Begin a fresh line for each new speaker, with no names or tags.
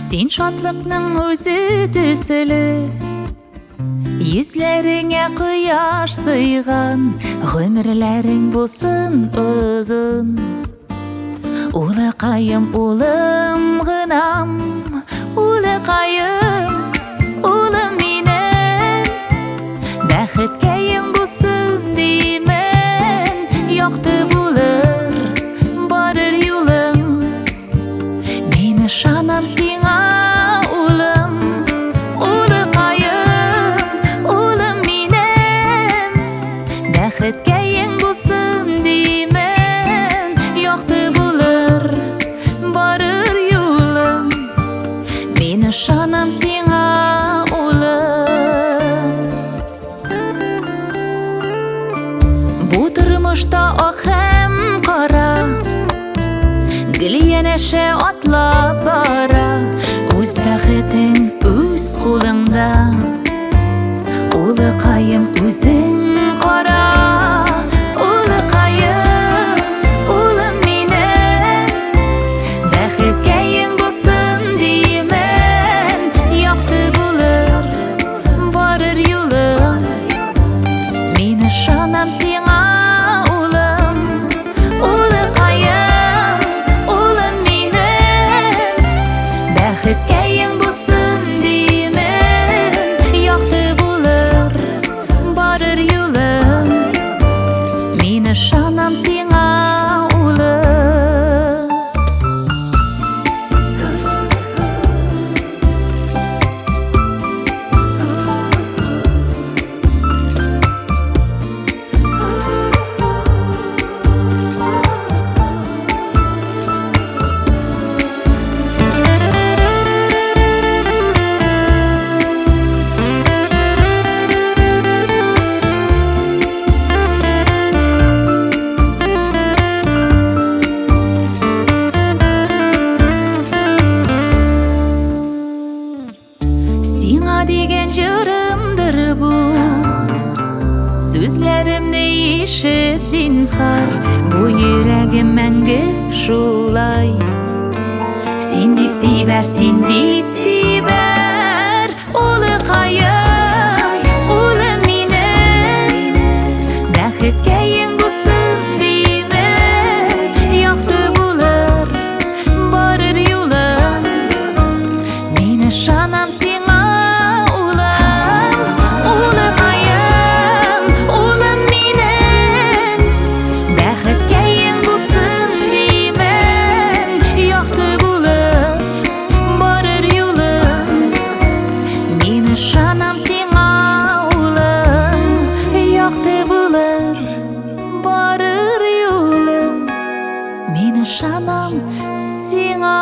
Sen şadlıqның өзі төсілі, Yüzlerine kıyaş sıyğan, Gümürlerin bulsun uzun. Ulaqayım ulım gınam, Ulaqayım ulım minen, Бәхеткәйің bulsun деймен, Яқты булыр барыр юлың. Мен ышанам сиңа улым, Улaqayım улым минем, Бәхеткәйің bulsun деймен, Яқты булыр барыр юлың. Мен ышанам сиңа улым. Бу тормышта ак һәм кара, Гел янәшә атлап бара, Үз бәхетең үз кулыңда, Улaqayым үзең кара. Улaqayым улым минем, Бәхеткәйең булсын деймен, Якты булыр барыр юлың. Мен ышанам сиңа улым, Улaqayым улым минем, Бәхеткәйең булсын деймен, Якты булыр барыр юлың. Мен ышанам сиңа улым. Сиңа деген жырымдыр бу, Сүзләремне ишет зинһар, Бу йөрәгем мәңге шулай. Син дип тибәр, син дип тибәр, Улaqayым улым минем, Бәхеткәйең булсын деймен, Якты булыр барыр юлың. Мен ышанам сиңа улым, Улaqayым улым минем, Бәхеткәйең булсын деймен, Якты булыр барыр юлың. Мен ышанам сиңа улым, Якты булыр барыр юлың. Мен ышанам сиңа